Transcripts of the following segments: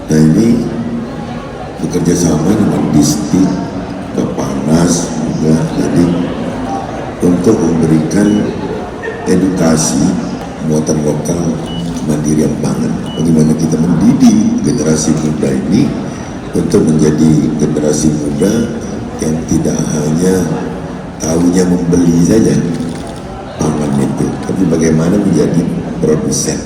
Nah ini bekerja sama dengan Distik, Bapanas juga, jadi untuk memberikan edukasi muatan lokal kemandirian pangan. Bagaimana kita mendidik generasi muda ini untuk menjadi generasi muda yang tidak hanya tahunya membeli saja pangan itu, tapi bagaimana menjadi produsen.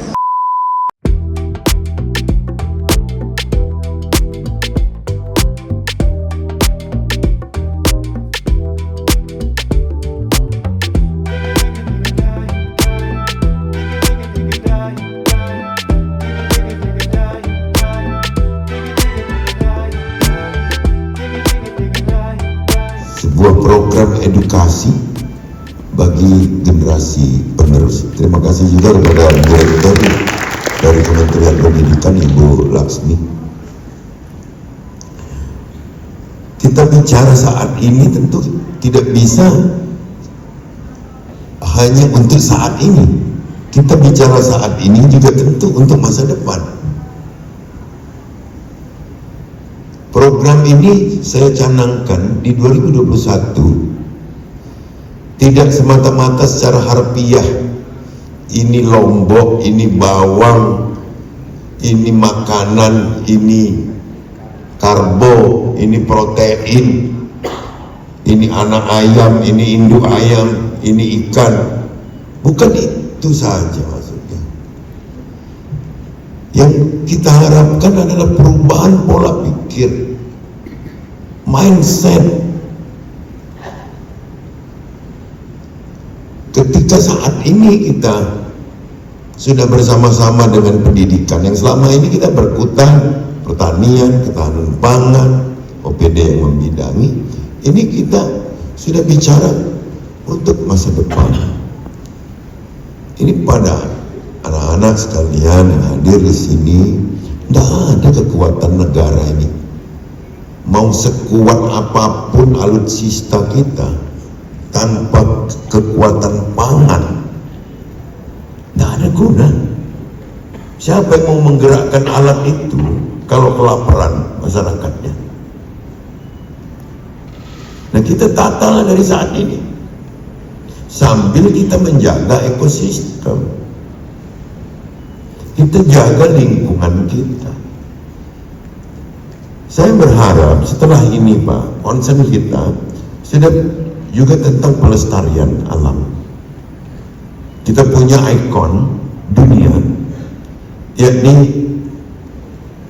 Sebuah program edukasi bagi generasi penerus. Terima kasih juga kepada Direktur dari Kementerian Pendidikan Ibu Laksmi. Kita bicara saat ini tentu tidak bisa hanya untuk saat ini. Kita bicara saat ini juga tentu untuk masa depan. Program ini saya canangkan di 2021 tidak semata-mata secara harfiah, ini lombok, ini bawang, ini makanan, ini karbo, ini protein, ini anak ayam, ini induk ayam, ini ikan. Bukan itu saja maksudnya. Yang kita harapkan adalah perubahan pola pikir, mindset. Ketika saat ini kita sudah bersama-sama dengan pendidikan yang selama ini kita berkutat, pertanian, ketahanan pangan, OPD yang membidangi, ini kita sudah bicara untuk masa depan. Ini pada anak-anak sekalian yang hadir di sini, tidak ada kekuatan negara ini. Mau sekuat apapun alutsista kita, tanpa kekuatan pangan, tidak ada guna. Siapa yang mau menggerakkan alat itu kalau kelaparan masyarakatnya? Nah, kita tata dari saat ini sambil kita menjaga ekosistem, kita jaga lingkungan kita. Saya berharap setelah ini Pak, concern kita sudah juga tentang pelestarian alam. Kita punya ikon dunia, yakni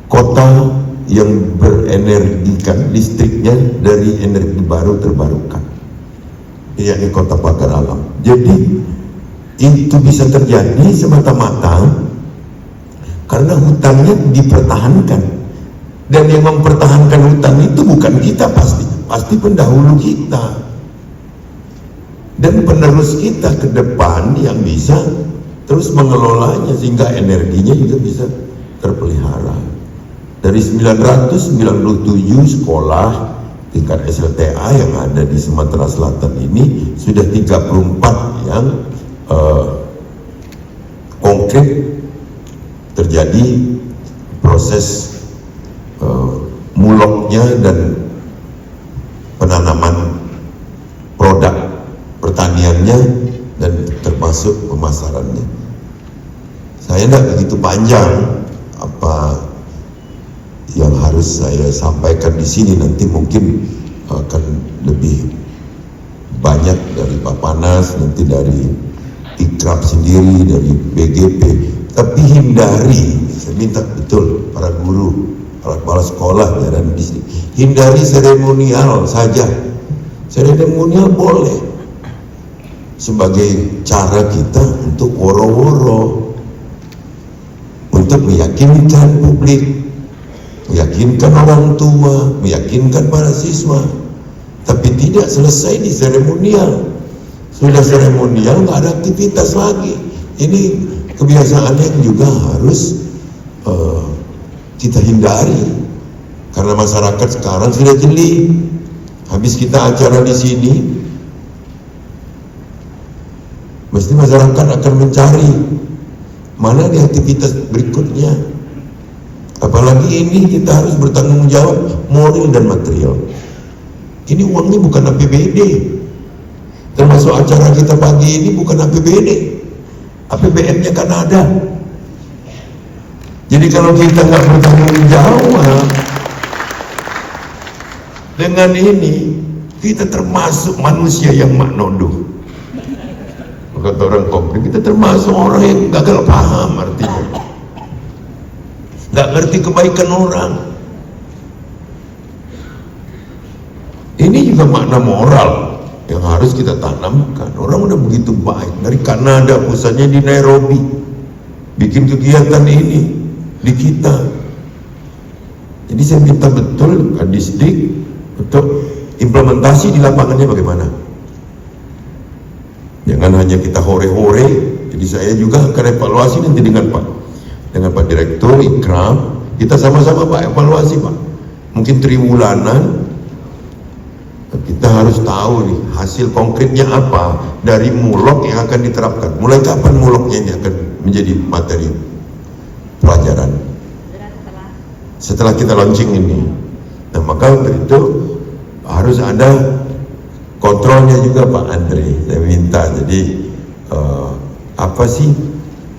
kota yang berenergikan listriknya dari energi baru terbarukan, yakni kota pagar alam. Jadi itu bisa terjadi semata-mata karena hutannya dipertahankan. Dan yang mempertahankan hutan itu bukan kita, pasti pendahulu kita dan penerus kita ke depan yang bisa terus mengelolanya sehingga energinya juga bisa terpelihara. Dari 997 sekolah tingkat SLTA yang ada di Sumatera Selatan ini, sudah 34 yang konkret terjadi proses muloknya dan penanaman produk pertaniannya dan termasuk pemasarannya. Saya tidak begitu panjang apa yang harus saya sampaikan di sini, nanti mungkin akan lebih banyak dari Bapanas, nanti dari Ikrab sendiri, dari BGP. Tapi hindari, saya minta betul para guru, para kepala sekolah dan di sini, hindari seremonial saja. Seremonial boleh sebagai cara kita untuk woro-woro, untuk meyakinkan publik, meyakinkan orang tua, meyakinkan para siswa, tapi tidak selesai di seremonial. Sudah seremonial nggak ada aktivitas lagi. Ini kebiasaan yang juga harus kita hindari, karena masyarakat sekarang sudah jeli. Habis kita acara di sini, mesti masyarakat akan mencari mana di aktivitas berikutnya. Apalagi ini kita harus bertanggung jawab moral dan material. Ini uangnya bukan APBD. Termasuk acara kita pagi ini bukan APBD. APBN-nya kan ada. Jadi kalau kita nggak bertanggung jawab dengan ini, kita termasuk manusia yang maknoduh. Kata orang konkret, kita termasuk orang yang gagal paham artinya. Nggak ngerti kebaikan orang. Ini juga makna moral yang harus kita tanamkan. Orang udah begitu baik, dari Kanada, pusatnya di Nairobi, bikin kegiatan ini di kita. Jadi saya minta betul Kadisdik untuk implementasi di lapangannya bagaimana. Jangan hanya kita hore-hore. Jadi saya juga akan evaluasi nanti dengan Pak Direktur Ikram. Kita sama-sama Pak evaluasi Pak. Mungkin triwulanan. Kita harus tahu nih hasil konkretnya apa dari mulok yang akan diterapkan. Mulai kapan muloknya ini akan menjadi materi pelajaran? Setelah kita launching ini. Nah maka untuk itu harus ada kontrolnya juga Pak Andre. Saya minta. Jadi apa sih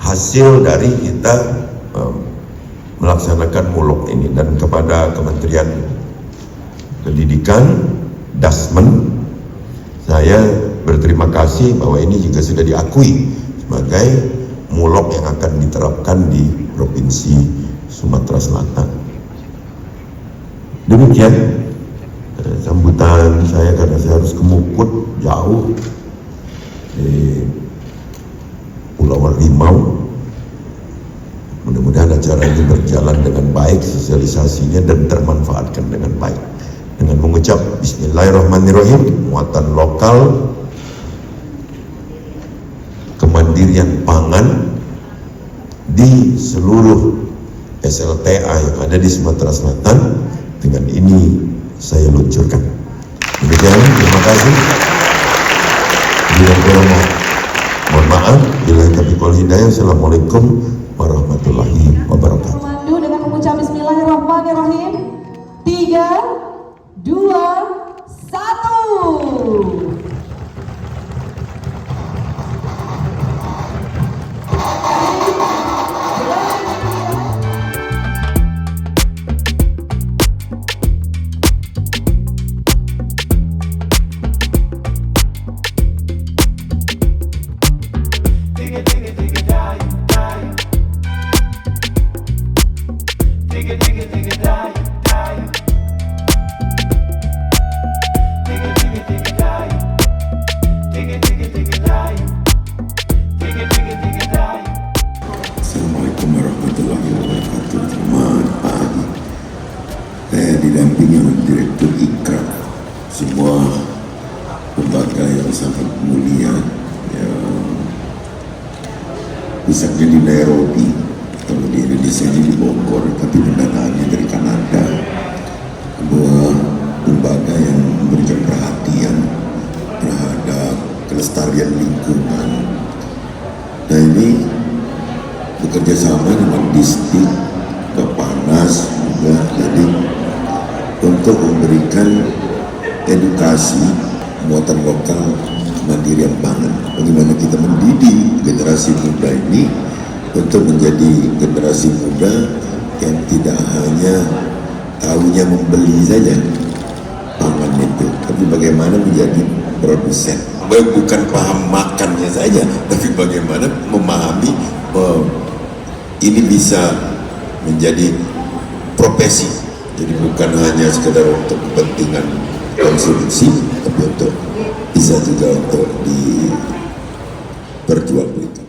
hasil dari kita melaksanakan mulok ini, dan kepada Kementerian Pendidikan, Dasmen, saya berterima kasih bahwa ini juga sudah diakui sebagai mulok yang akan diterapkan di Provinsi Sumatera Selatan. Demikian sambutan saya, karena saya harus ke Mukut jauh di Pulau Rimau. Mudah-mudahan acara ini berjalan dengan baik, sosialisasinya dan termanfaatkan dengan baik. Dengan mengucap Bismillahirrahmanirrahim, muatan lokal, kemandirian pangan di seluruh SLTA yang ada di Sumatera Selatan, dengan ini saya luncurkan. Demikian, terima kasih. Bila kurang mohon maaf. Bila taufiq wal hidayah. Assalamualaikum warahmatullahi wabarakatuh. Memandu dengan mengucap Bismillahirrahmanirrahim. 3, 2, 1. Assalamualaikum warahmatullahi wabarakatuh. Selamat pagi. Saya didampingi oleh Direktur Ikram, sebuah lembaga yang sangat mulia yang pusatnya di Nairobi, kalau di Indonesia ini di Bogor, tapi pendanaannya dari Kanada. Sebuah lembaga yang memberikan perhatian terhadap kelestarian lingkungan. Nah ini bekerja sama dengan Distrik Kepanas juga, jadi untuk memberikan edukasi muatan lokal kemandirian pangan. Bagaimana kita mendidik generasi muda ini untuk menjadi generasi muda yang tidak hanya tahunya membeli saja pangan itu, tapi bagaimana menjadi produsen. Bukan paham makannya saja, tapi bagaimana memahami ini bisa menjadi profesi. Jadi bukan hanya sekedar untuk kepentingan konsumsi, tapi untuk bisa juga untuk diperjualbelikan.